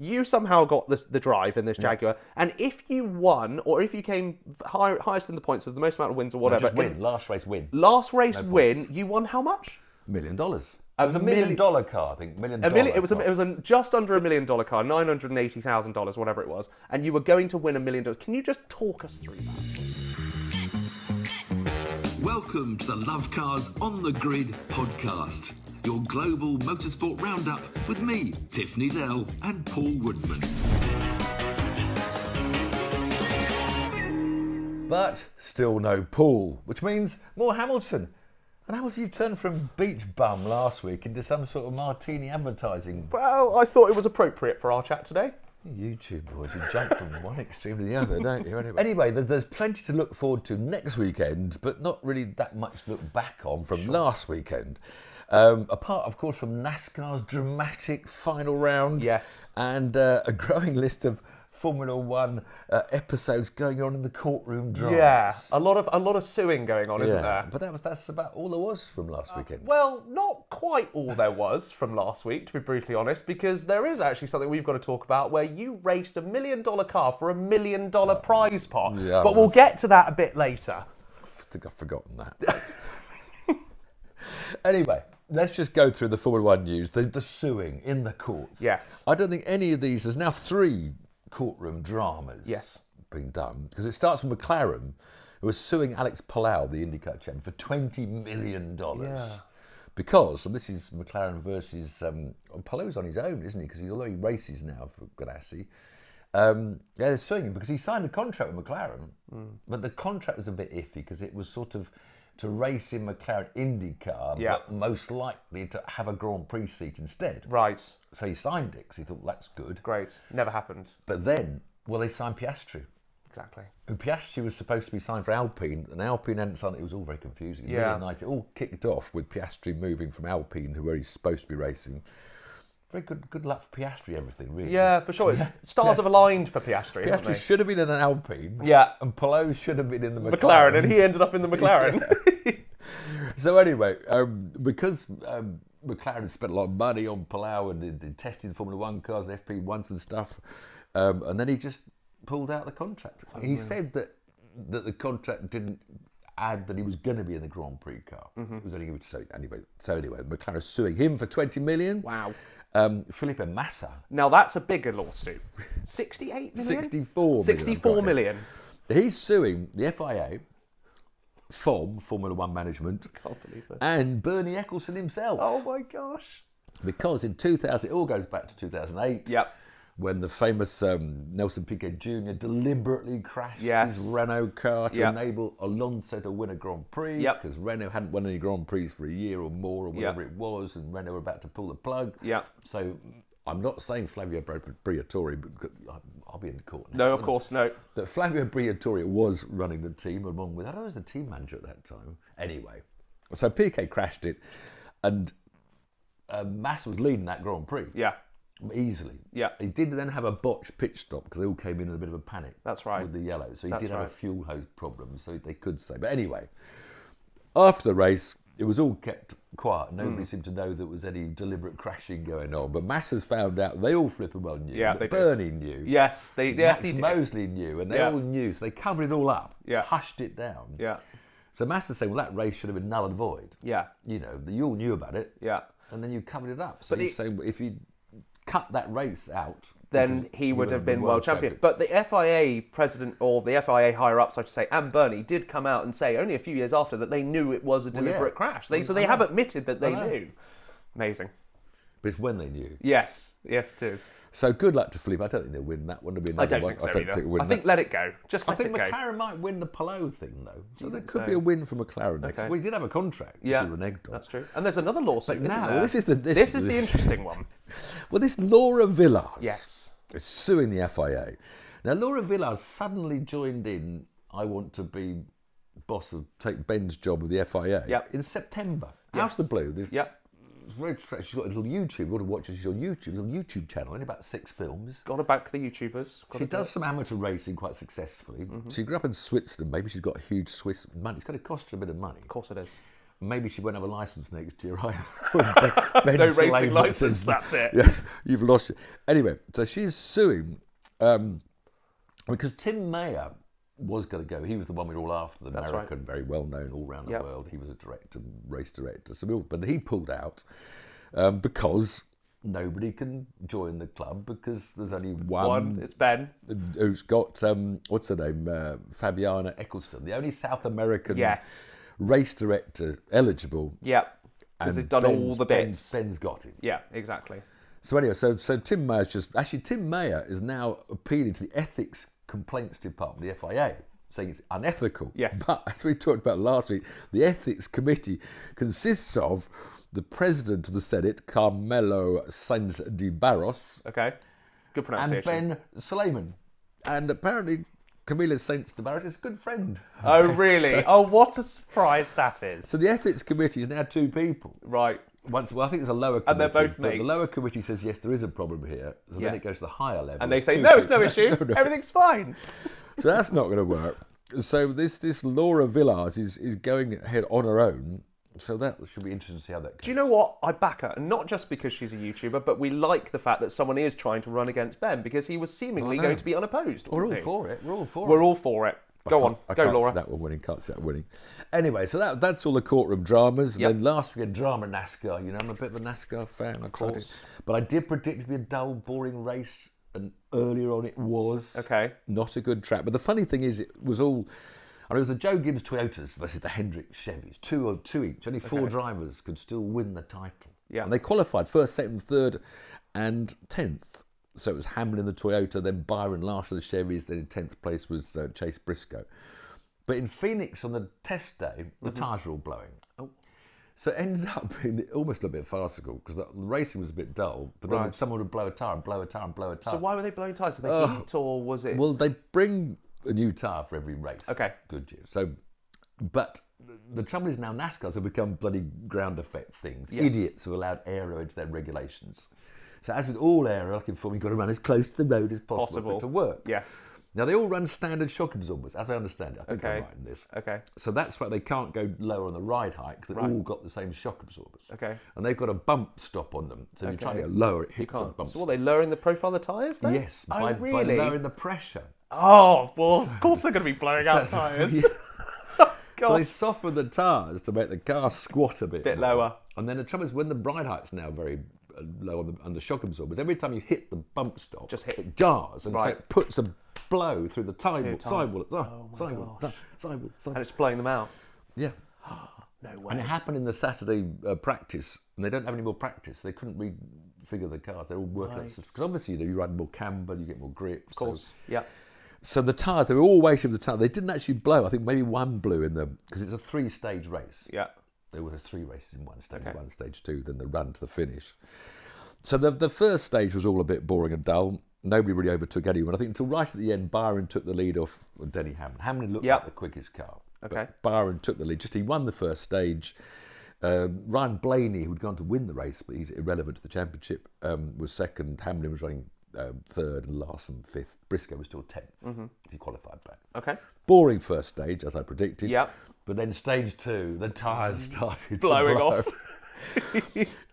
You somehow got the drive in this Jaguar, and if you won, or if you came highest in the points of the most amount of wins or whatever... just win. Last race win. Last race win, you won how much? $1 million. It was $1 million car, I think. It was just under $1 million car, $980,000, whatever it was, and you were going to win $1 million. Can you just talk us through that? Welcome to the Lovecars On The Grid podcast, your global motorsport roundup with me, Tiff Needell, and Paul Woodman. But still no Paul, which means more Hamilton. And how was you turned from beach bum last week into some sort of martini advertising? Well, I thought it was appropriate for our chat today. YouTube boys, you jump from one extreme to the other, don't you? Anyway, there's plenty to look forward to next weekend, but not really that much to look back on from last weekend. Apart, of course, from NASCAR's dramatic final round. Yes. And a growing list of Formula One episodes going on in the courtroom dramas. Yeah, a lot of suing going on, isn't there? But that's about all there was from last weekend. Well, not quite all there was from last week, to be brutally honest, because there is actually something we've got to talk about where you raced $1 million car for $1 million prize pot. Yeah, but we'll get to that a bit later. I think I've forgotten that. Anyway, let's just go through the Formula One news, the suing in the courts. Yes. I don't think any of these, there's now 3 courtroom dramas being done, because it starts with McLaren, who was suing Alex Palou, the IndyCar champion, for $20 million. Yeah. Because, and this is McLaren versus, Palou's on his own, isn't he? Because although he races now for Ganassi, they're suing him because he signed a contract with McLaren, but the contract was a bit iffy because it was sort of to race in McLaren IndyCar, but most likely to have a Grand Prix seat instead. Right. So he signed it because he thought, that's good. Great. Never happened. But then, well, they signed Piastri. Exactly. And Piastri was supposed to be signed for Alpine, and Alpine hadn't signed it. It was all very confusing. Yeah. It all kicked off with Piastri moving from Alpine, where he's supposed to be racing. Very good luck for Piastri, everything, really. Yeah, for sure. Stars have aligned for Piastri, haven't they? Piastri should have been in an Alpine. Yeah. And Palou should have been in the McLaren, and he ended up in the McLaren. So anyway, because McLaren had spent a lot of money on Palou and did testing Formula One cars and FP1s and stuff, and then he just pulled out the contract. He said that the contract didn't add that he was going to be in the Grand Prix car. It was only going to say anyway. So anyway, McLaren suing him for $20 million. Wow. Felipe Massa. Now that's a bigger lawsuit. 68 million? 64 million. He's suing the FIA, FOM, Formula One Management, Can't believe it. and Bernie Ecclestone himself. Oh my gosh. Because in 2000, it all goes back to 2008. Yep. When the famous Nelson Piquet Jr. deliberately crashed his Renault car to enable Alonso to win a Grand Prix, because Renault hadn't won any Grand Prix for a year or more, or whatever it was, and Renault were about to pull the plug. So I'm not saying Flavio Briatore, but I'll be in the court now. No, of course, no. That Flavio Briatore was running the team, along with, I don't know, was the team manager at that time. Anyway, so Piquet crashed it, and Massa was leading that Grand Prix. Yeah. Easily. Yeah. He did then have a botched pit stop because they all came in a bit of a panic. That's right. With the yellow. So he did have a fuel hose problem, so they could say. But anyway, after the race, it was all kept quiet. Nobody seemed to know there was any deliberate crashing going on. But Massa's found out. They all flipping well knew. Yeah, they did. Bernie knew. Yes, he did. Mosley knew. And they all knew. So they covered it all up. Yeah. Hushed it down. Yeah. So Massa's saying, well, that race should have been null and void. Yeah. You know, you all knew about it. Yeah. And then you covered it up. So you're saying, if you cut that race out, then he would have been world champion. But the FIA president, or the FIA higher-ups, I should say, and Bernie, did come out and say, only a few years after, that they knew it was a deliberate crash. So they have admitted that they knew. Amazing. But it's when they knew. Yes, it is. So good luck to Felipe. I don't think they'll win that one. It'll be another one. I don't think so. Let it go. Just let it go. I think McLaren might win the Palou thing, though. So there could be a win for McLaren next. Well, he did have a contract. Yeah, that's true. And there's another lawsuit, but isn't now, there? this is the interesting one. Well, this Laura Villas is suing the FIA. Now, Laura Villas suddenly joined in, I want to be boss of, take Ben's job with the FIA in September. Out of the blue. She's got a little YouTube. You want to watch her? She's on YouTube, a little YouTube channel, only about 6 films. Got to back the YouTubers. She does some amateur racing quite successfully. She grew up in Switzerland. Maybe she's got huge Swiss money. It's going to cost her a bit of money. Of course it is. maybe she won't have a licence next year either. Ben No racing Slayman licence, says, that's it. Yes, you've lost it. Anyway, so she's suing because Tim Mayer was going to go. He was the one we were all after, the American, very well known all around the world. He was a director, race director. But he pulled out because nobody can join the club because there's only one. It's Ben. Who's got, what's her name? Fabiana Eccleston, the only South American race director eligible. Yeah, because they've done all the bits. Ben's got him. Yeah, exactly. So anyway, so Tim Mayer's Tim Mayer is now appealing to the Ethics Complaints Department, the FIA, saying it's unethical. Yes. But as we talked about last week, the Ethics Committee consists of the President of the Senate, Carmelo Sainz de Barros. Okay, good pronunciation. And Ben Slayman. And apparently Camila Sainz de Barros is a good friend. Oh, really? So, what a surprise that is. So the Ethics Committee is now two people. Right. Well, I think there's a lower committee. And they're both but mates. the lower committee says, yes, there is a problem here. So then it goes to the higher level. And they say, no, it's no issue. Everything's fine. So that's not going to work. So this Laura Villars is going ahead on her own. So that should be interesting to see how that goes. Do you know what? I back her. And not just because she's a YouTuber, but we like the fact that someone is trying to run against Ben because he was seemingly going to be unopposed. We're all for it. We're all for it. Go on. Go, Laura. Can't see that winning. Anyway, so that's all the courtroom dramas. Yep. Then last week, we had drama NASCAR. You know, I'm a bit of a NASCAR fan. Of course. But I did predict it to be a dull, boring race. And earlier on it was. Okay. Not a good track. But the funny thing is, it was all... it was the Joe Gibbs Toyotas versus the Hendrick Chevys. Two each. Only four drivers could still win the title. Yeah. And they qualified first, second, third and 10th. So it was Hamlin in the Toyota, then Byron Last of the Chevys, then in 10th place was Chase Briscoe. But in Phoenix on the test day, the tyres were all blowing. Oh. So it ended up being almost a bit farcical because the racing was a bit dull, but then someone would blow a tyre and blow a tyre and blow a tyre. So why were they blowing tyres? Did they heat or was it... Well, they bring a new tyre for every race. Okay. Good year. So, but the trouble is now NASCAR's have become bloody ground effect things. Yes. Idiots who allowed aero into their regulations. So as with all aero, like in form, you've got to run as close to the road as possible for it to work. Yes. Now, they all run standard shock absorbers, as I understand it. I think I'm right in this. Okay. So that's why they can't go lower on the ride height, because they've all got the same shock absorbers. Okay. And they've got a bump stop on them. So if you try to go lower, it hits a bump stop. So are they lowering the profile of the tyres then? Yes, by lowering the pressure. Oh, well, of course they're going to be blowing out tyres. Yeah. So they soften the tyres to make the car squat a bit more. Lower. And then the trouble is when the ride height's now very low on the shock absorbers, every time you hit the bump stop, it jars, and so it puts a blow through the sidewall. And it's blowing them out. Yeah. No way. And it happened in the Saturday practice, and they don't have any more practice. They couldn't refigure the cars. They're all working on the system. Because obviously, you ride more camber, you get more grip. Of course, yeah. So the tyres, they were all waiting for the tyre. They didn't actually blow. I think maybe one blew in them, because it's a 3-stage race. Yeah. There were 3 races in one stage, one stage 2, then the run to the finish. So the first stage was all a bit boring and dull. Nobody really overtook anyone. I think until right at the end, Byron took the lead off Denny Hamlin. Hamlin looked like the quickest car. Okay. Byron took the lead. He won the first stage. Ryan Blaney, who'd gone to win the race, but he's irrelevant to the championship, was second. Hamlin was running third and Larson fifth. Briscoe was still 10th. Mm-hmm. He qualified back. Okay. Boring first stage, as I predicted. Yep. But then stage 2, the tyres started blowing to blow. off.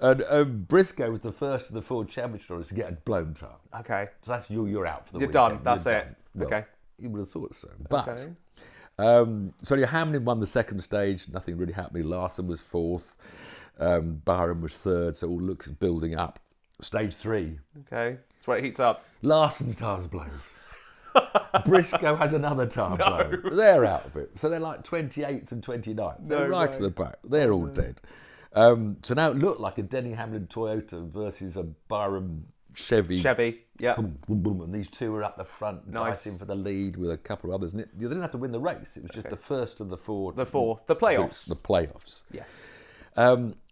And Briscoe was the first of the 4 championship drivers to get a blown tyre. Okay. So that's you're out for the You're weekend. done. That's it. Well, okay. You would have thought so. But so Hamlin won the second stage. Nothing really happened. Larson was 4th. Byron was 3rd. So all looks building up. Stage 3. Okay. That's where it heats up. Larson's tyres blow. Briscoe has another tyre blow. They're out of it. So they're like 28th and 29th. They're right to the back. They're all dead. So now it looked like a Denny Hamlin Toyota versus a Byron Chevy. Yeah. Boom, boom, boom. And these two were up the front, dicing for the lead with a couple of others. And they didn't have to win the race. It was just the first of the 4. The playoffs. The playoffs. Yes.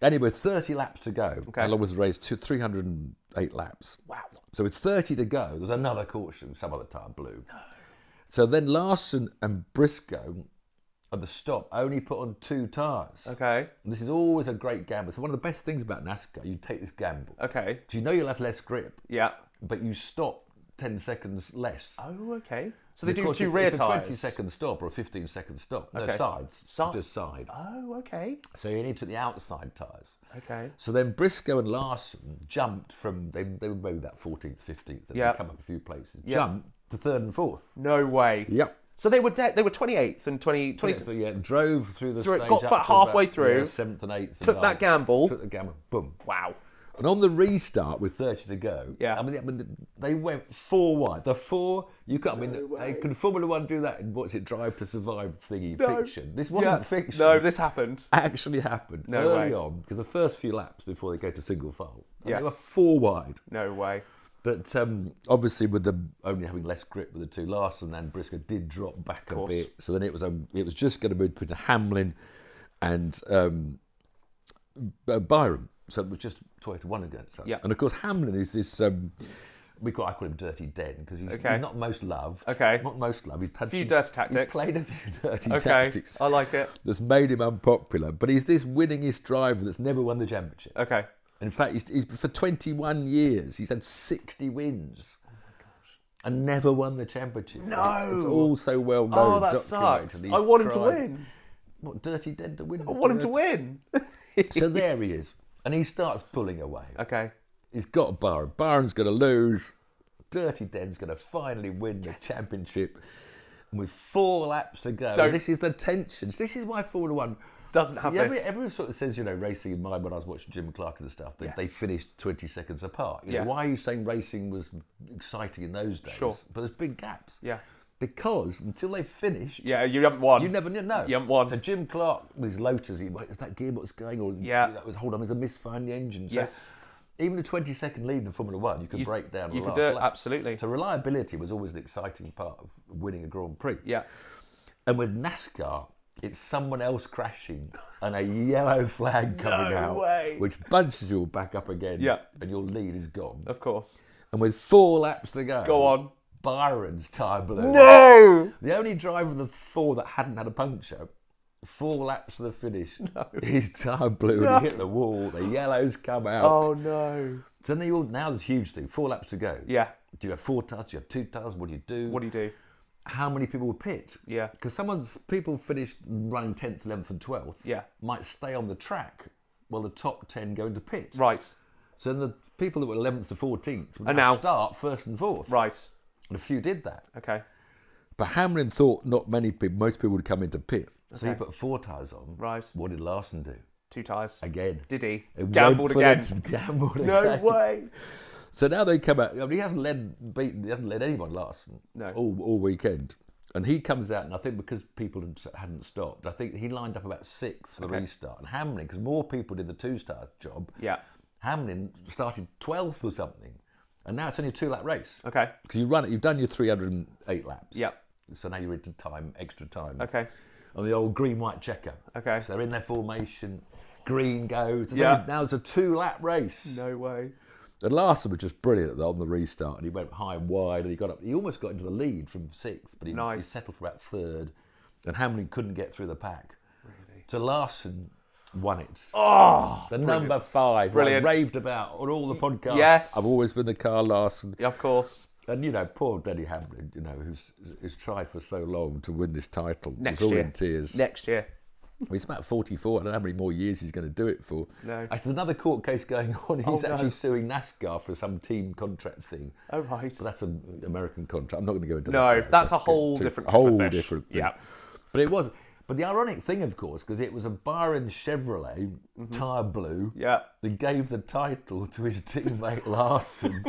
Anyway, 30 laps to go. Okay. How long was the race? 308 laps. Wow. So with 30 to go, there was another caution. Some other tyre blew. No. So then Larson and Briscoe at the stop only put on 2 tyres. Okay. And this is always a great gamble. So one of the best things about NASCAR, you take this gamble. Okay. Do you know you'll have less grip? Yeah. But you stop 10 seconds less. Oh, okay. So they do Because two rear it's tyres. a 20-second stop or a 15-second stop. No, Okay. sides. Side. Just side. Oh, okay. So you need to the outside tyres. Okay. So then Briscoe and Larson jumped from, they were maybe that 14th, 15th, and Yeah. they come up a few places. Yeah. Jumped to 3rd and 4th. No way. Yep. So they were 28th and 20. So, yeah, drove through the Through it, stage got up about to halfway through, 7th and 8th. took and that 9th. gamble. Took the gamble. Boom. Wow. And on the restart with 30 to go, Yeah. I mean, they went 4 wide. The 4, you can't, can Formula 1 do that in, what's it, Drive to Survive thingy, fiction? This wasn't fiction. No, this happened. Actually happened early on, because the first few laps before they go to single file, they were 4 wide. No way. But obviously, with them only having less grip with the two, Larson and Briscoe did drop back a bit. So then it was just going to move between Hamlin and Byron. So it was just 2 to 1 against that. Yeah. And of course, Hamlin is this. I call him Dirty Den because he's not most loved. Okay. Not most loved. He's had A few dirty tactics. He's played a few dirty Okay. tactics. I like it. That's made him unpopular. But he's this winningest driver that's never won the championship. Okay. In fact, he's for 21 years, he's had 60 wins. Oh my gosh. And never won the championship. No. It's all so well known. Oh, that sucks. I want him to win. What, Dirty Den to win? I want him to win. So there he is. And he starts pulling away. Okay. He's got Byron. Byron's going to lose. Dirty Den's going to finally win the championship. And with 4 laps to go, and this is the tensions. This is why Formula 1 doesn't have this. Everyone sort of says, racing in mind when I was watching Jim Clark and stuff, they finished 20 seconds apart. You know, why are you saying racing was exciting in those days? Sure. But there's big gaps. Yeah. Because until they finished... Yeah, you haven't won. You never knew. No. You haven't won. So Jim Clark with his Lotus, is that gearbox going? Or hold on, there's a misfire in the engine. So yes. Even a 20-second lead in Formula 1, you could break down the last could do it, lap. absolutely. So reliability was always an exciting part of winning a Grand Prix. Yeah. And with NASCAR, it's someone else crashing and a yellow flag coming out, which bunches you all back up again. Yeah. And your lead is gone. Of course. And with 4 laps to go, on. Byron's tyre blew. No! The only driver of the 4 that hadn't had a puncture, 4 laps to the finish, his tyre blew and he hit the wall. The yellows come out. Oh no! So then now there's a huge thing. 4 laps to go. Yeah. Do you have 4 tyres? Do you have 2 tyres? What do you do? What do you do? How many people will pit? Yeah. Because people finished running 10th, 11th and 12th might stay on the track while the top 10 go into pit. Right. So then the people that were 11th to 14th would And now now start 1st and 4th. Right. And a few did that. Okay. But Hamlin thought most people would come into pit. So he put 4 tyres on. Right. What did Larson do? 2 tyres. Again. Did he? It Gambled again. Gambled No again. way. So now they come out. I mean, he hasn't led anyone, Larson, all weekend. And he comes out, and I think because people hadn't stopped, I think he lined up about 6th for the restart. And Hamlin, because more people did the 2-star job, Hamlin started 12th or something. And now it's only a 2-lap race. Okay. Because you've done your 308 laps. Yep. So now you're into extra time. Okay. On the old green-white checker. Okay. So they're in their formation, green goes. Yeah. Now it's a 2-lap race. No way. And Larson was just brilliant on the restart, and he went high and wide, and he got up. He almost got into the lead from 6th, but he settled for about 3rd, and Hamlin couldn't get through the pack. Really? So Larson won it. Oh, the number 5. Brilliant. I raved about on all the podcasts. Yes. I've always been the Carl Larson. Yeah, of course. And poor Denny Hamlin, who's tried for so long to win this title. Next was all year. in tears. Next year. Well, he's about 44. I don't know how many more years he's going to do it for. No. Actually, there's another court case going on. He's actually suing NASCAR for some team contract thing. Oh, right. But that's an American contract. I'm not going to go into that. No, that's a whole different thing. Yeah. But it was. But the ironic thing, of course, because it was a Byron Chevrolet, tyre blue, that gave the title to his teammate Larson.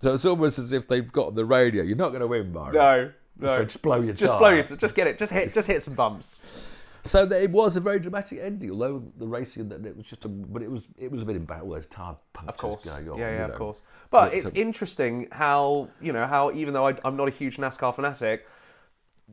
So it's almost as if they've got on the radio, you're not going to win, Byron. No. So just blow your Just tyre. blow your just get it. Just hit some bumps. So it was a very dramatic ending, although the racing, it was just but it was a bit embarrassing, all those tyre punctures going on. Yeah, of course. But it's interesting how even though I'm not a huge NASCAR fanatic,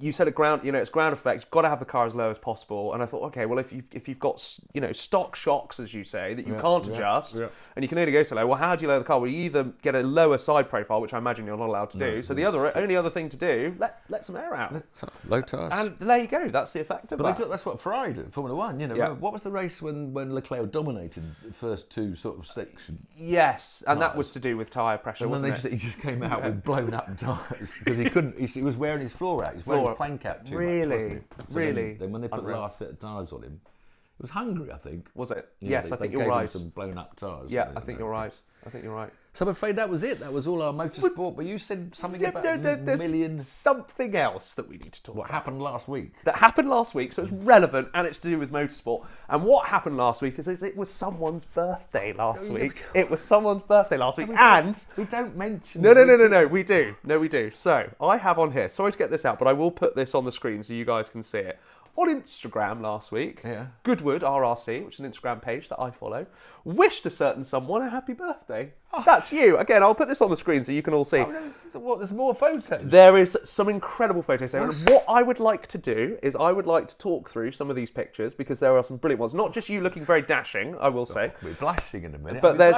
you said it's ground effect. You've got to have the car as low as possible. And I thought, okay, well, if you've got stock shocks, as you say, that you can't adjust, and you can only go so low. Well, how do you lower the car? Well, you either get a lower side profile, which I imagine you're not allowed to do. So the only other thing to do, let some air out. Low tires. And there you go. That's the effect of that. But that's what Ferrari did, Formula One. What was the race when Leclerc dominated the first two sort of sections? Yes, and that was to do with tyre pressure, wasn't it? He just came out with blown up tyres because he couldn't. He was wearing his floor out. He was wearing his plank out too much. Really? Then when they put the last set of tyres on him, it was Hungary, I think. Was it? Yeah, yes, I think you're gave right. Him some blown up tyres. Yeah, I think you're right. So I'm afraid that was it. That was all our motorsport. But you said something about there's millions. Something else that we need to talk about. What happened last week? That happened last week, so it's relevant and it's to do with motorsport. And what happened last week is it was someone's birthday last week. It was someone's birthday last week, and we don't mention. No, we do. No, we do. So I have on here. Sorry to get this out, but I will put this on the screen so you guys can see it. On Instagram last week, Goodwood RRC, which is an Instagram page that I follow, wished a certain someone a happy birthday. Oh. That's you. Again, I'll put this on the screen so you can all see. What? There's more photos? There is some incredible photos there. And what I would like to do is I would like to talk through some of these pictures because there are some brilliant ones. Not just you looking very dashing, I will say. We're blushing in a minute. But there's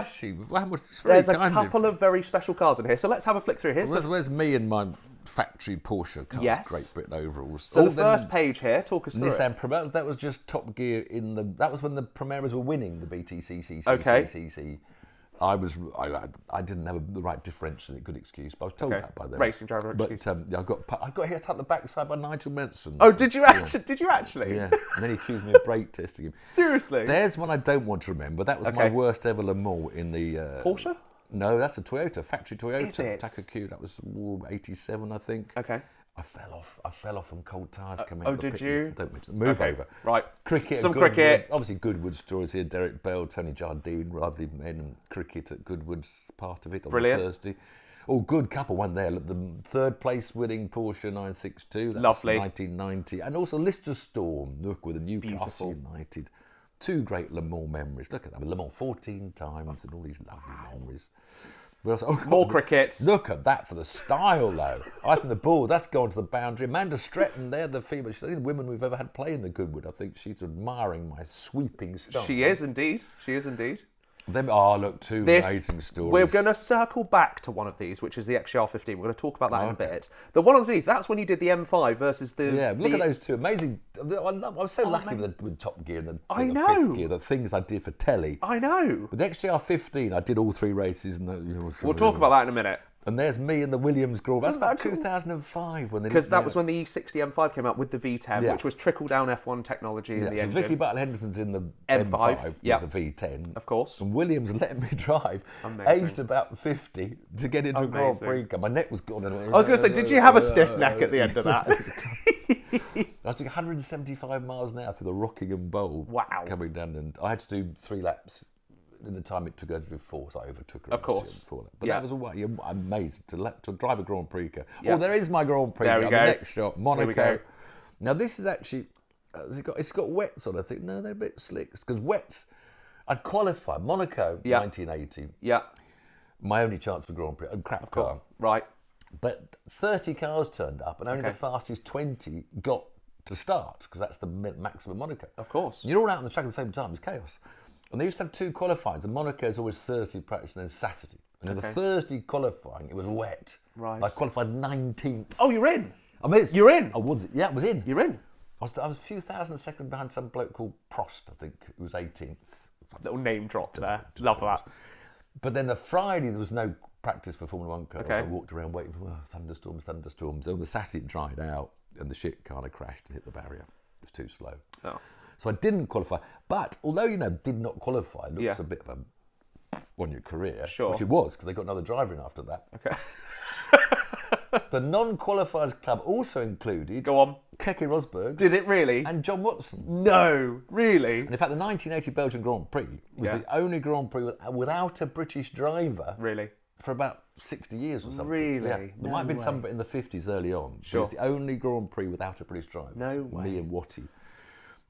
a couple couple of very special cars in here. So let's have a flick through here. Where's me and my factory Porsche cars? Yes. Great Britain overalls. So the first page here, talk us through Nissan Primera, that was just Top Gear that was when the Primeras were winning the BTCC. Okay. I didn't have the right differential, good excuse, but I was told that by them. Racing driver excuse. But I got hit up the backside by Nigel Mansell. Oh, did you actually? Did you actually? Yeah, and then he accused me of brake testing him. Seriously? There's one I don't want to remember. That was my worst ever Le Mans in the... Porsche? No, that's a Toyota, factory Toyota. Is it? Taka Q, that was 87, I think. Okay. I fell off from cold tyres coming Oh, did you? Don't mention Move over. Right. Cricket. Some cricket. Obviously, Goodwood stories here. Derek Bell, Tony Jardine, lovely men, and cricket at Goodwood's part of it on Thursday. Oh, good couple, one there. The third place winning Porsche 962. That's Lovely. 1990. And also Lister Storm, look, with the Newcastle United. Two great Le Mans memories. Look at that. Le Mans 14 times and all these lovely memories. More cricket. Look at that for the style, though. I think the ball, that's gone to the boundary. Amanda Stretton there, the female, she's the only woman we've ever had play in the Goodwood. I think she's admiring my sweeping style. She is indeed. Look, two amazing stories. We're going to circle back to one of these, which is the XJR15. We're going to talk about that in a bit. The one underneath, that's when you did the M5 versus the... Yeah, look at those two. Amazing. I was so lucky with Top Gear and the Fifth Gear, the things I did for telly. I know. With the XJR15, I did all three races. We'll talk about that in a minute. And there's me and the Williams Grand. That's about 2005 when they... Because that was when the E60 M5 came out with the V10, which was trickle-down F1 technology in the engine. Vicky Butler-Henderson's in the M5 with the V10. Of course. And Williams let me drive, aged about 50, to get into a Grand Prix car. My neck was gone. I was going to say, did you have a stiff neck at the end of that? I took 175 miles an hour through the Rockingham Bowl. Wow. Coming down, and I had to do 3 laps. In the time it took her to do 4, so I overtook her. Of course. But that was amazing to drive a Grand Prix car. Yeah. Oh, there is my Grand Prix car. The next shot, Monaco. Now this is actually, it's got wets on. I think, no, they're a bit slick. Because wets, I'd qualified. Monaco, 1980. Yeah. My only chance for Grand Prix, a crap car. Right. But 30 cars turned up and only the fastest 20 got to start, because that's the maximum Monaco. Of course. You're all out on the track at the same time, it's chaos. And they used to have 2 qualifiers, and Monaco's always Thursday practice and then Saturday. And in the Thursday qualifying, it was wet. Right. I qualified 19th. Oh, you're in? I mean, you're in? I was. Yeah, I was in. You're in? I was a few thousand seconds behind some bloke called Prost, I think, who was 18th. Little name drop there. Love that. But then the Friday, there was no practice for Formula 1 cars. I walked around waiting for thunderstorms. And on the Saturday, it dried out, and the shit kind of crashed and hit the barrier. It was too slow. Oh. So I didn't qualify. But although, did not qualify, it looks a bit of a on your career. Sure. Which it was, because they got another driver in after that. Okay. The non-qualifiers club also included... Go on. Keke Rosberg. Did it really? And John Watson. No, really? And in fact, the 1980 Belgian Grand Prix was the only Grand Prix without a British driver. Really? For about 60 years or something. Really? Yeah. There might have been some in the 50s early on. Sure. But it's the only Grand Prix without a British driver. No way. Me and Watty.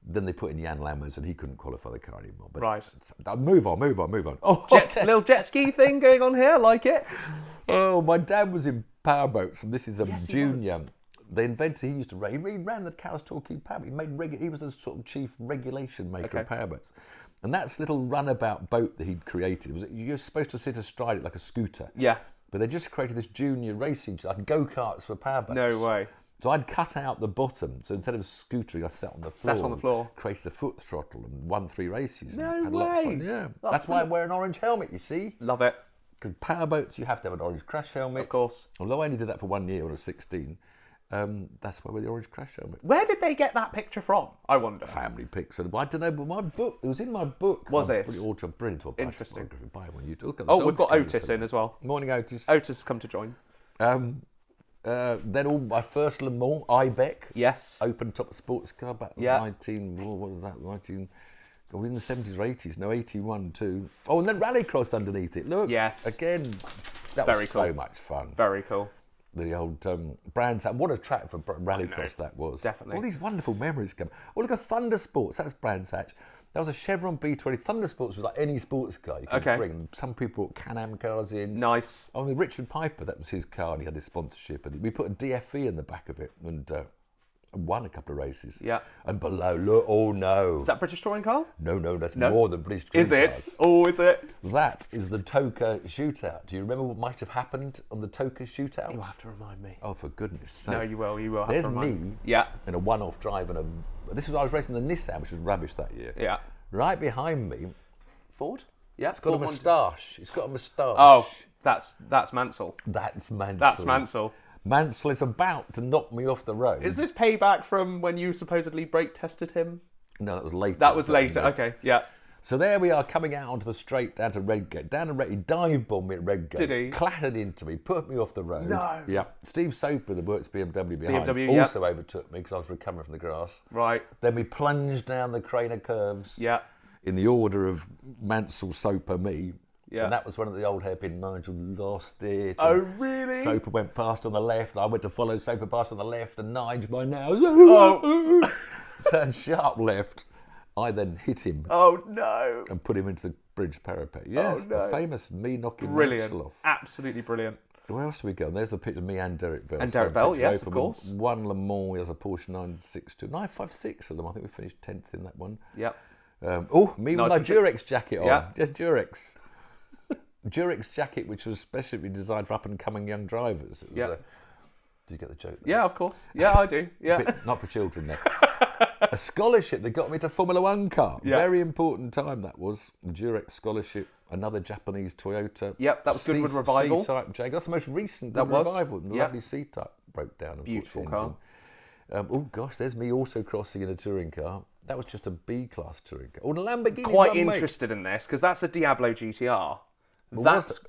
Then they put in Jan Lammers and he couldn't qualify the car anymore. But right. Move on. Oh, little jet ski thing going on here, I like it. Oh, my dad was in powerboats, and this is a junior. They invented. He used to he ran the Kawasaki power. He was the sort of chief regulation maker of powerboats. And that's little runabout boat that he'd created. You're supposed to sit astride it like a scooter. Yeah. But they just created this junior racing, like go-karts for powerboats. No way. So I'd cut out the bottom. So instead of scootering, I sat on the floor. Sat on the floor. Created a foot throttle and won 3 races. No and had way. a lot of fun. Yeah. That's why I wear an orange helmet, you see. Love it. Because powerboats, you have to have an orange crash helmet. Of course. Although I only did that for 1 year when I was 16. That's why I wear the orange crash helmet. Where did they get that picture from, I wonder? Family pics. I don't know, but my book, it was in my book. Was it? Brilliant. Interesting. Buy one. You look at Oh, we've got Otis in as well. Morning, Otis. Otis has come to join. Then all my first Le Mans, Ibec. Yes. Open top sports car back in 19, in the 70s or 80s. No, 81 too. Oh, and then rallycross underneath it. Look. Yes. Again, that Very was cool. so much fun. Very cool. The old Brands. What a track for rallycross that was. Definitely. All these wonderful memories come. Oh, look at Thunder Sports. That's Brands Hatch. That was a Chevron B20. Thunder Sports was like any sports car you could bring. Some people brought Can-Am cars in. Nice. I mean, Richard Piper, that was his car, and he had his sponsorship. And we put a DFE in the back of it and won a couple of races. Yeah. And below, look, oh no. Is that British touring car? No, that's more than British touring Is it? cars. Oh, is it? That is the Toka shootout. Do you remember what might have happened on the Toka shootout? You'll have to remind me. Oh, for goodness sake. No, you will. You will have There's to remind me me. Yeah. in a one-off drive and I was racing the Nissan, which was rubbish that year. Yeah. Right behind me, Ford? Yeah. it's got a moustache. It's got a moustache. Oh, that's Mansell. That's Mansell. That's Mansell. Mansell is about to knock me off the road. Is this payback from when you supposedly brake tested him? No, that was later. That was later. Okay, yeah. So there we are, coming out onto the straight down to Redgate. He dive bombed me at Redgate. Did he? Clattered into me, put me off the road. No. Yeah. Steve Soper, the works BMW behind, BMW, also overtook me because I was recovering from the grass. Right. Then we plunged down the Craner curves. Yeah. In the order of Mansell, Soper, me. Yeah. And that was one of the old hairpin Nigel lost it. Oh, really? Soper went past on the left. I went to follow Soper past on the left, and Nigel by now turned sharp left. I then hit him. Oh, no. And put him into the bridge parapet. Yes, no. the famous me knocking Brilliant. Mansell off. Absolutely brilliant. Where else do we go? And there's the picture of me and Derek Bell. And Derek Bell, yes, of course. One Le Mans, as a Porsche 962, 956 of them. I think we finished 10th in that one. Yep. Me with my Durex jacket on. Yeah. Just Durex. Durex jacket, which was specially designed for up-and-coming young drivers. Yeah. Do you get the joke? Yeah, of course. Yeah, I do. Yeah. Not for children, though. A scholarship that got me to Formula One car. Yeah. Very important time that was. The Durex scholarship, another Japanese Toyota. Yep, that was Goodwood Revival. C-Type Jaguar. That's the most recent That Goodwood was. Revival. The Yep. lovely C-Type broke down. Beautiful car. Oh gosh, there's me autocrossing in a touring car. That was just a B-class touring car. Oh, the Lamborghini. Quite interested in this because that's a Diablo GTR. Was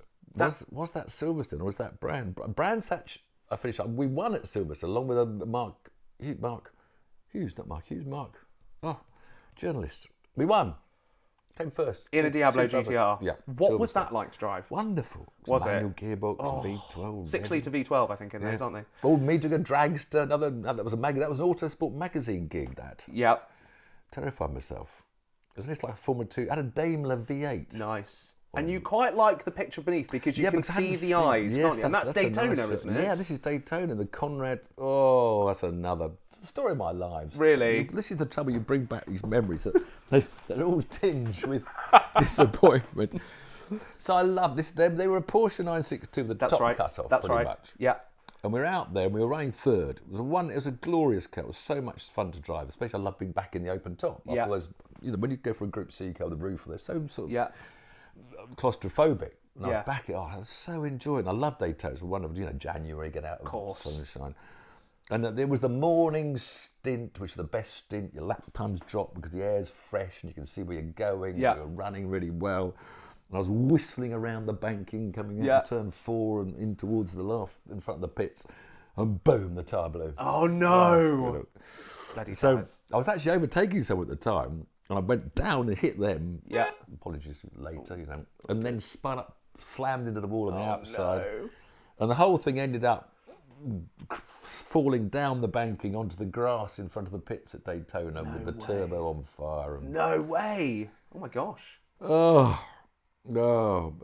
that Silverstone or was that Brands Hatch? I finished up. We won at Silverstone along with a Mark Hughes, journalist. We won. Came first. In a Diablo GTR. Yeah. What was that like to drive? Wonderful. Was manual it? gearbox, V12. 6-litre V12, I think, in those, aren't they? Oh, me doing a dragster. That was an Autosport magazine gig. That. Yep. Terrified myself. Isn't it like a Formula 2? I had a Daimler V8. Nice. And you quite like the picture beneath because you can see the eyes, can't you? And that's Daytona, isn't it? Yeah, this is Daytona. The Conrad. Oh, that's another story of my lives. Really? This is the trouble. You bring back these memories that they're all tinged with disappointment. So I love this. They were a Porsche 962 with the top cut off. That's pretty right. much. Yeah. And we were out there and we were running third. It was a glorious car. It was so much fun to drive, especially I love being back in the open top. Yeah. After those, when you go for a Group C car, the roof, they're so sort of claustrophobic. And I was back. I was so enjoying. I love Daytona. It was one of January, get out of the sunshine. And there was the morning stint, which is the best stint. Your lap times drop because the air's fresh and you can see where you're going. Yeah. You're running really well. And I was whistling around the banking, coming out of turn 4 and in towards the loft in front of the pits. And boom, the tyre blew. Oh, no. Bloody so tires. I was actually overtaking someone at the time. And I went down and hit them. Yeah. Apologies later, And then spun up, slammed into the wall on the outside. No. And the whole thing ended up falling down the banking onto the grass in front of the pits at Daytona with the turbo on fire. No way. Oh, my gosh. Oh,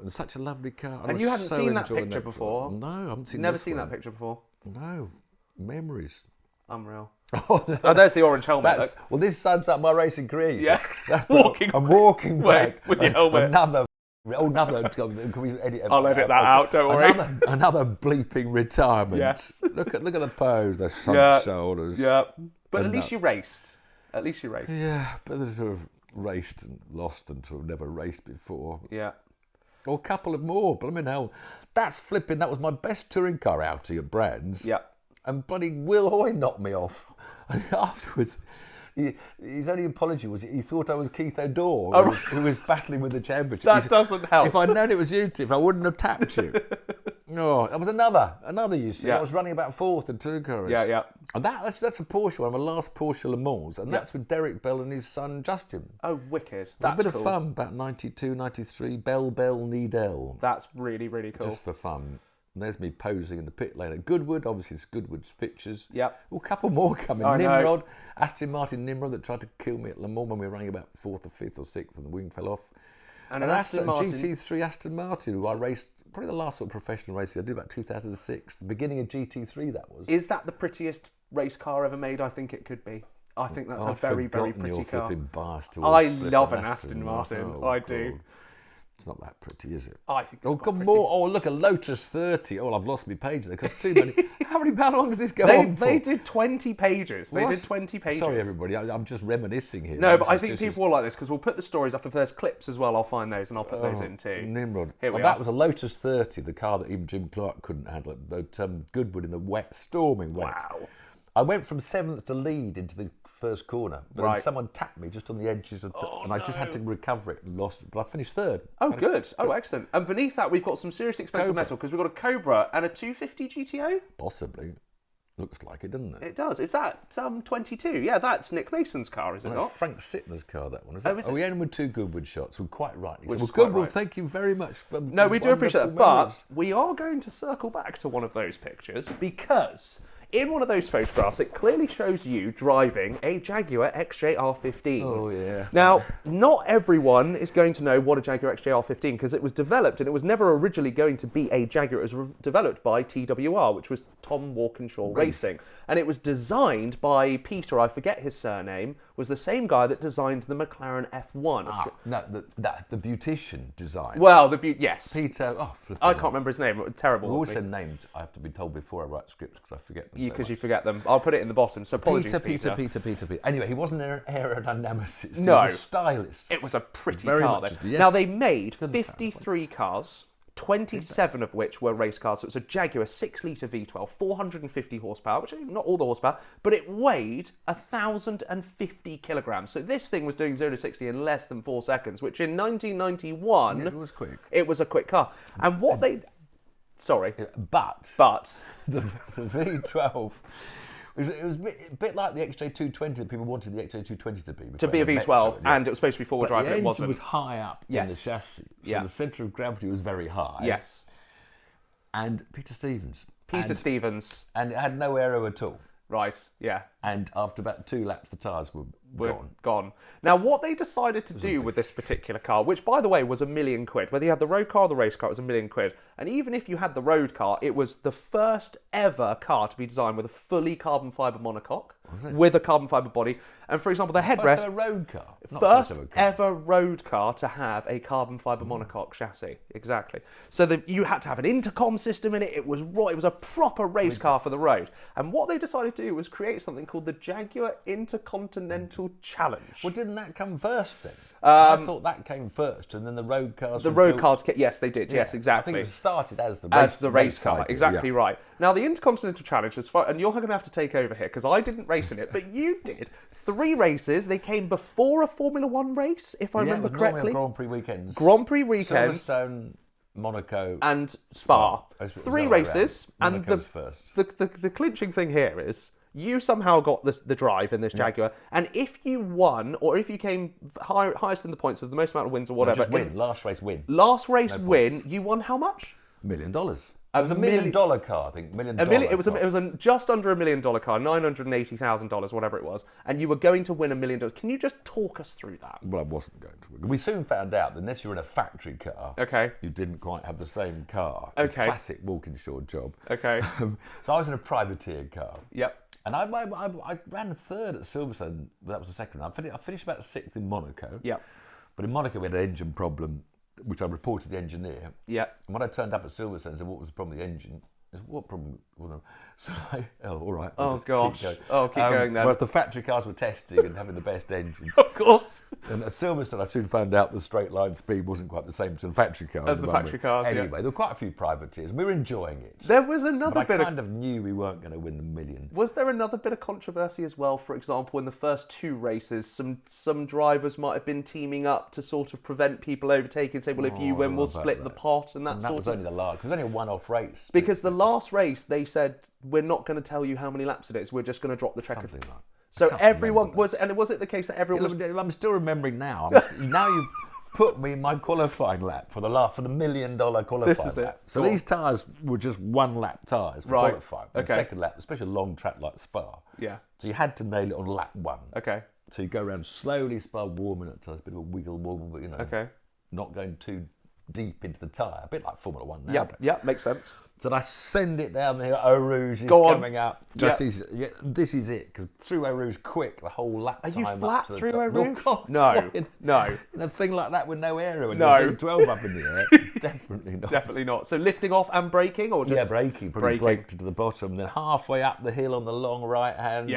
such a lovely car. And you hadn't seen that picture before? No, I haven't seen Never this seen one. that picture before? No. Memories. Unreal. Oh, there's the orange helmet. Well, this sums up my racing career. Yeah. I'm walking back with your helmet. Another. Can we edit? I'll edit that out. Don't worry. Another bleeping retirement. Yes. Look at the pose. The sunk shoulders. Yeah. But at least you raced. At least you raced. Yeah, but they sort of raced and lost and sort of never raced before. Yeah. Or a couple of more. But I mean, hell, that's flipping. That was my best touring car outing at Brands. Yeah. And bloody Will Hoy knocked me off. And afterwards, his only apology was he thought I was Keith O'Dore, who was battling with the championship. That doesn't help. If I'd known it was you, Tiff, I wouldn't have tapped you. No, that was another you see. I was running about fourth in two cars. Yeah. And that's a Porsche one, my last Porsche Le Mans, and that's with Derek Bell and his son Justin. Oh, wicked. That's a bit of fun, about 92, 93, Bell Needell. That's really, really cool. Just for fun. And there's me posing in the pit lane at Goodwood. Obviously, it's Goodwood's pictures. Yep. A couple more coming. Nimrod, Aston Martin Nimrod that tried to kill me at Le Mans when we were running about fourth or fifth or sixth and the wing fell off. And an Aston Martin GT3 Aston Martin, who I raced, probably the last sort of professional race I did about 2006, the beginning of GT3 that was. Is that the prettiest race car ever made? I think it could be. I think that's a very, very pretty car. I love an Aston Martin. I do. It's not that pretty, is it? I think it's pretty. Oh, look, a Lotus 30. Oh, I've lost my page there because too many. How long does this go on for? They did 20 pages. They did 20 pages. Sorry, everybody. I'm just reminiscing here. No, but I think people will like this because we'll put the stories up. If there's clips as well, I'll find those and I'll put those in too. Nimrod. That was a Lotus 30, the car that even Jim Clark couldn't handle it. But Goodwood in the wet, storming wet. Wow. I went from 7th to lead into the first corner, but then someone tapped me just on the edges of and I just had to recover it and lost it, but I finished third. Oh, good. Oh, excellent. And beneath that, we've got some seriously expensive metal because we've got a Cobra and a 250 GTO? Possibly. Looks like it, doesn't it? It does. Is that 22? Yeah, that's Nick Mason's car, is it not? That's Frank Sittner's car, that one. We ended with 2 Goodwood shots. We're quite right. Goodwood, thank you very much. No, we do appreciate that. But we are going to circle back to one of those pictures because in one of those photographs, it clearly shows you driving a Jaguar XJR15. Oh, yeah. Now, not everyone is going to know what a Jaguar XJR15 because it was developed and it was never originally going to be a Jaguar. It was developed by TWR, which was Tom Walkinshaw Racing. And it was designed by Peter, I forget his surname, was the same guy that designed the McLaren F1. No, the beautician design. Well, yes. Peter, I can't remember his name. Terrible. Always said names I have to be told before I write scripts because I forget them. Because you forget them. I'll put it in the bottom, so apologies, Peter. Anyway, he wasn't an aerodynamicist. No. He was a stylist. It was a pretty car then. Yes. Now, they made 53 cars, 27 of which were race cars. So it's a Jaguar 6-litre V12, 450 horsepower, which is not all the horsepower, but it weighed 1,050 kilograms. So this thing was doing 0 to 60 in less than 4 seconds, which in 1991... it was quick. It was a quick car. And what they... Sorry. But the V12... It was a bit like the XJ220 that people wanted the XJ220 to be. To be a V12, and it was supposed to be four-wheel drive, but it wasn't. The engine was high up in the chassis, so the centre of gravity was very high. Yes. And Peter Stevens. And it had no aero at all. Right, yeah. And after about 2 laps, the tyres were gone. Now, what they decided to do with this particular car, which, by the way, was £1 million, whether you had the road car or the race car, it was £1 million. And even if you had the road car, it was the first ever car to be designed with a fully carbon fibre monocoque, with a carbon fibre body. And, for example, the headrest... First ever road car. First ever road car to have a carbon fibre monocoque chassis. Exactly. So you had to have an intercom system in it. It was a proper race car for the road. And what they decided to do was create something called the Jaguar Intercontinental Challenge. Well, didn't that come first then? I thought that came first, and then the road cars. Yes, they did. Yes, exactly. I think it started as the race car. Exactly right. Now the Intercontinental Challenge is fun, and you're going to have to take over here because I didn't race in it, but you did. 3 races. They came before a Formula One race, if I remember correctly. Grand Prix weekends. Silverstone, Monaco, and Spa. 3 races, and the clinching thing here is you somehow got the drive in this Jaguar, and if you won, or if you came highest in the points of the most amount of wins or whatever... Last race win. You won how much? $1 million. It was $1 million car, I think. It was just under $1 million car, $980,000, whatever it was, and you were going to win $1 million. Can you just talk us through that? Well, I wasn't going to win. We soon found out that unless you were in a factory car, you didn't quite have the same car. Okay. Classic Walkinshaw job. Okay. So I was in a privateer car. Yep. And I ran third at Silverstone. That was the second round. I finished about sixth in Monaco. Yep. But in Monaco, we had an engine problem, which I reported to the engineer. Yeah. And when I turned up at Silverstone and said, what was the problem with the engine? I said, what problem? So all right. Keep going then. Whereas the factory cars were testing and having the best engines. Of course. And at Silverstone, I soon found out the straight line speed wasn't quite the same as the factory cars. As the factory cars, Anyway, there were quite a few privateers. We were enjoying it. There was another but I kind of knew we weren't going to win the million. Was there another bit of controversy as well? For example, in the first two races, some drivers might have been teaming up to sort of prevent people overtaking. Say, well, if you win, we'll split the pot and that was only the last. Because it was only a one-off race. Because the last race, they said, we're not going to tell you how many laps it is. We're just going to drop the checker. Something like that. So everyone was, and was it the case that everyone was... I'm still remembering now. Now you put me in my qualifying lap for the $1 million qualifying This is lap. it. So these tyres were just one-lap tyres for qualifying. The Okay. second lap, especially a long track like Spa. Yeah. So you had to nail it on lap one. Okay. So you go around slowly, Spa warming at times, a bit of a wiggle, but Okay. not going too deep into the tyre, a bit like Formula One now. Yeah, makes sense. So I send it down the hill. Eau Rouge is coming up. Yep. This is it, because through Eau Rouge quick, the whole lap time. Are you flat through Eau Rouge? No. No. In a thing like that with no air when No. you're 12 up in the air, definitely not. Definitely not. So lifting off and braking, or just... Yeah, braking. Probably braked to the bottom. Then halfway up the hill on the long right hand,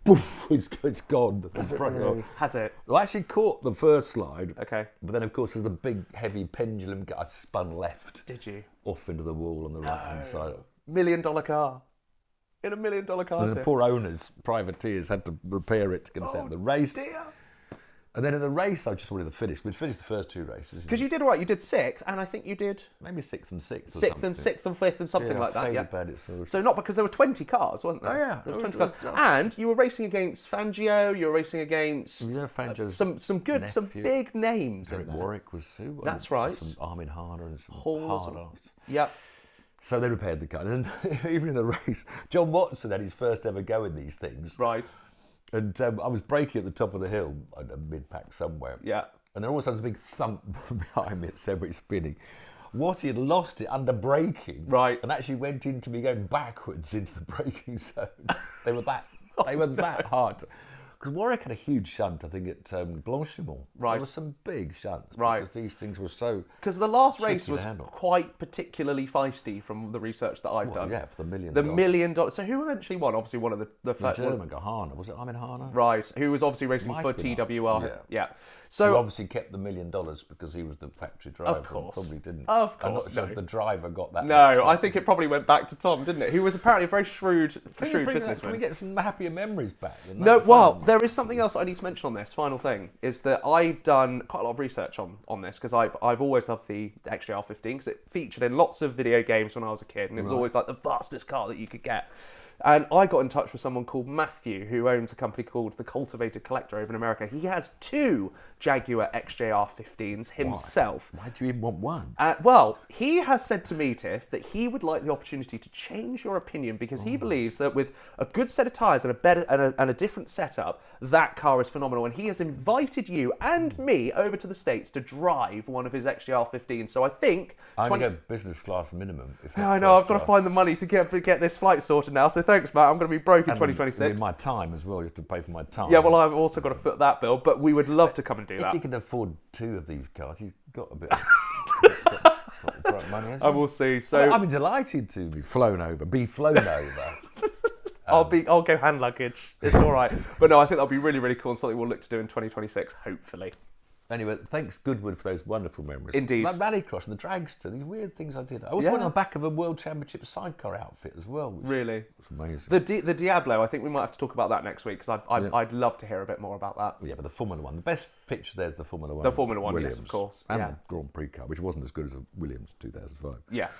poof, it's gone. Has it? Well, I actually caught the first slide. Okay. But then, of course, there's the big, heavy pendulum. I spun left. Did you? Off into the wall on the right-hand side. $1 million car. In $1 million car. And the poor owners, privateers, had to repair it to get us out of the race. Dear. And then in the race, I just wanted to finish. We'd finished the first two races. Because you did all right. You did sixth, and I think you did... Maybe sixth and fifth and fifth and something like that. Yeah. Bad it, so not because there were 20 cars, wasn't there? Oh, yeah. There was 20 cars. And you were racing against Fangio, you were racing against... Fangio's some big names Eric in there. Warwick was too. That's right. Some Armin Harner and some hard-ass. Yep. So they repaired the car. And even in the race, John Watson had his first ever go in these things. Right. And I was braking at the top of the hill, a mid-pack somewhere. Yeah. And then all of a sudden, there's a big thump behind me. It said we're spinning. Watty had lost it under braking. Right. And actually went into me going backwards into the braking zone. They were that hard. Because Warwick had a huge shunt, I think, at Blanchimont. Right. There were some big shunts. Right. Because these things were so... Because the last race was handle. quite particularly feisty from the research that I've done. Yeah, for the $1 million. The $1 million. So who eventually won? Obviously one of the German guy, Harner. Was it Armin Harner? Right. Who was obviously racing for TWR. Yeah. So who obviously kept the $1 million because he was the factory driver. Of course. Probably didn't. Of course. I'm not sure if the driver got that. No, I think it probably went back to Tom, didn't it? Who was apparently a very shrewd businessman. Can we get some happier memories back? No, well, there is something else I need to mention on this. Final thing is that I've done quite a lot of research on this because I've always loved the XJR15 because it featured in lots of video games when I was a kid, and it was always like the fastest car that you could get. And I got in touch with someone called Matthew, who owns a company called The Cultivated Collector over in America. He has 2 Jaguar XJR15s himself. Why do you even want one? Well, he has said to me, Tiff, that he would like the opportunity to change your opinion because he believes that with a good set of tyres and a better and a different setup, that car is phenomenal. And he has invited you and me over to the States to drive one of his XJR15s. So I think... I'm going to go business class minimum. I know, I've got to find the money to get this flight sorted now. So thanks, Matt. I'm going to be broke in 2026. In my time as well. You have to pay for my time. Yeah, well, I've also got to foot that bill, but we would love to come and do that. If you can afford 2 of these cars, you've got a bit of money. I will see. So I'd be delighted to be flown over. I'll go hand luggage. It's all right. But no, I think that'll be really, really cool and something we'll look to do in 2026, hopefully. Anyway, thanks Goodwood for those wonderful memories. Indeed. Like Rallycross and the Dragster, these weird things I did. I also went on the back of a World Championship sidecar outfit as well. Really? It's amazing. The Diablo, I think we might have to talk about that next week because I'd love to hear a bit more about that. Yeah, but the Formula One, the best picture there is the Formula One. The Formula One, Williams, yes, of course. And the Grand Prix car, which wasn't as good as a Williams 2005. Yes.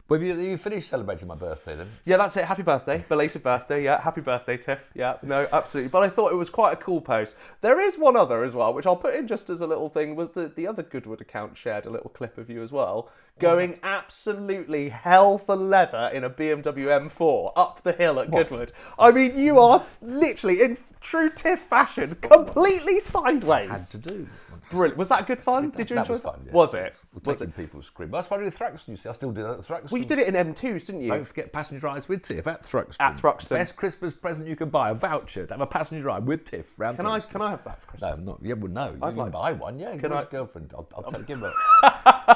Well, have you finished celebrating my birthday then? Yeah, that's it. Happy birthday. Belated birthday. Yeah, happy birthday, Tiff. Yeah, no, absolutely. But I thought it was quite a cool post. There is one other as well, which I'll put in just as a little thing, was the other Goodwood account shared a little clip of you as well, going absolutely hell for leather in a BMW M4 up the hill at Goodwood. I mean, you are literally, in true Tiff fashion, completely sideways. Had to do. Brilliant. Was that good fun? Did you enjoy that? Was fun, yeah. Was it? Taking people scream. That's funny with Thruxton, you see. I still do that at Thruxton. Well, you did it in M2s, didn't you? Don't forget passenger rides with Tiff at Thruxton. At Thruxton. Best Christmas present you can buy, a voucher to have a passenger ride with Tiff round Thruxton. Can I have that for Christmas? No, not. Yeah, well, no. You can buy one. Yeah, can I? Girlfriend. I'll give her.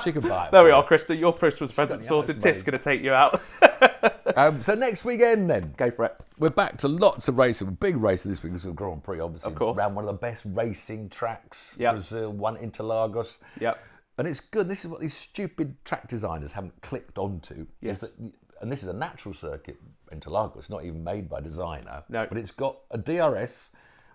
She can buy it. There we are, Krista. Your Christmas present sorted. Tiff's going to take you out. So next weekend then. Go for it. We're back to lots of racing. Big racing this week. This is a Grand Prix, obviously. Of course. Around one of the best racing tracks. Yep. Brazil, one Interlagos. Yep. And it's good. This is what these stupid track designers haven't clicked onto. Yes. And this is a natural circuit, Interlagos, not even made by designer. No. But it's got a DRS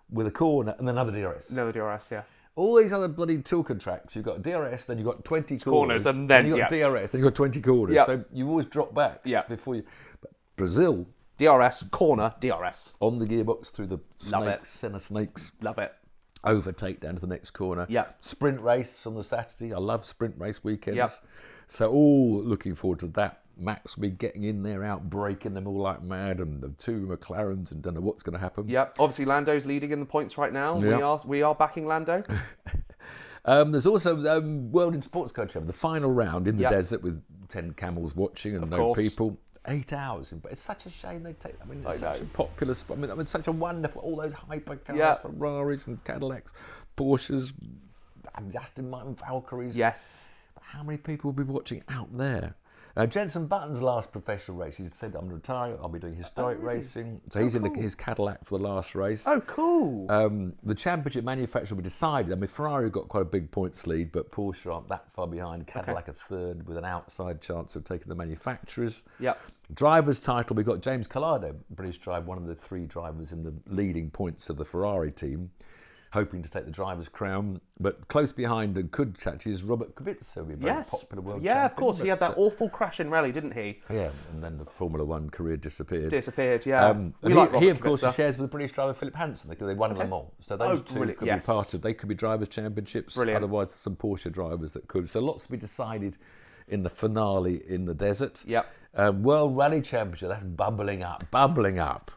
with a corner and another DRS. Another DRS, yeah. All these other bloody Tilken tracks, you've got DRS, then you've got 20 corners, and then you've got DRS, then you've got 20 corners. Yep. So you always drop back before you. But Brazil. DRS, corner, DRS. On the gearbox through the Love snakes, center snakes. Love it. Overtake down to the next corner. Yeah. Sprint race on the Saturday. I love sprint race weekends. Yep. So all looking forward to that. Max will be getting in there, out breaking them all like mad, and the two McLarens, and don't know what's going to happen. Yep. Obviously, Lando's leading in the points right now. Yep. We are backing Lando. There's also World in Sports Car Championship, the final round in the desert with 10 camels watching and no people. 8 hours, but it's such a shame they take. I mean, it's such a popular spot. I mean, such a wonderful. All those hypercars, Ferraris and Cadillacs, Porsches, Aston Martin Valkyries. Yes. But how many people will be watching out there? Jenson Button's last professional race, he said, I'm retiring, I'll be doing historic racing. So he's in his Cadillac for the last race. Oh, cool. The championship manufacturer will be decided. I mean, Ferrari got quite a big points lead, but Porsche aren't that far behind. Cadillac a third with an outside chance of taking the manufacturers. Yep. Driver's title, we've got James Collado, British driver, one of the 3 drivers in the leading points of the Ferrari team, hoping to take the driver's crown, but close behind and could catch is Robert Kubica, a very popular world champion. Yeah, of course. He had that awful crash in rally, didn't he? Yeah, and then the Formula One career disappeared. Yeah. He of course, shares with the British driver Philip Hansen. They won Le Mans. So those two could be part of. They could be drivers' championships. Brilliant. Otherwise, some Porsche drivers that could. So lots to be decided in the finale in the desert. Yep. World Rally Championship. That's bubbling up.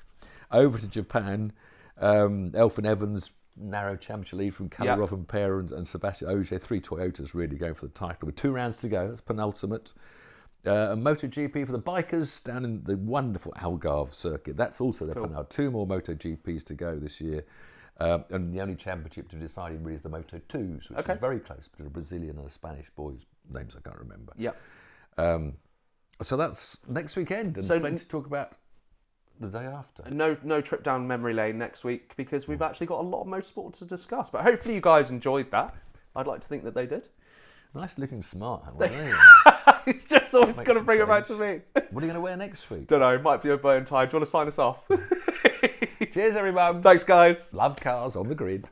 Over to Japan. Elfyn Evans. Narrow championship lead from Kalle Rovanperä and Sebastian Ogier. 3 Toyotas really going for the title with 2 rounds to go. That's penultimate. And MotoGP for the bikers down in the wonderful Algarve circuit. That's also their penultimate. 2 more MotoGPs to go this year. And the only championship to be decided really is the Moto2s, which is very close between a Brazilian and a Spanish boys' names I can't remember. Yep. So that's next weekend, and plenty to talk about the day after. No trip down memory lane next week, because we've actually got a lot of motorsport to discuss. But hopefully you guys enjoyed that. I'd like to think that they did. Nice looking smart. It's just always got to bring it back to me. What are you going to wear next week? Don't know. Might be a bow and tie. Do you want to sign us off? Cheers, everyone. Thanks, guys. Love cars on the grid.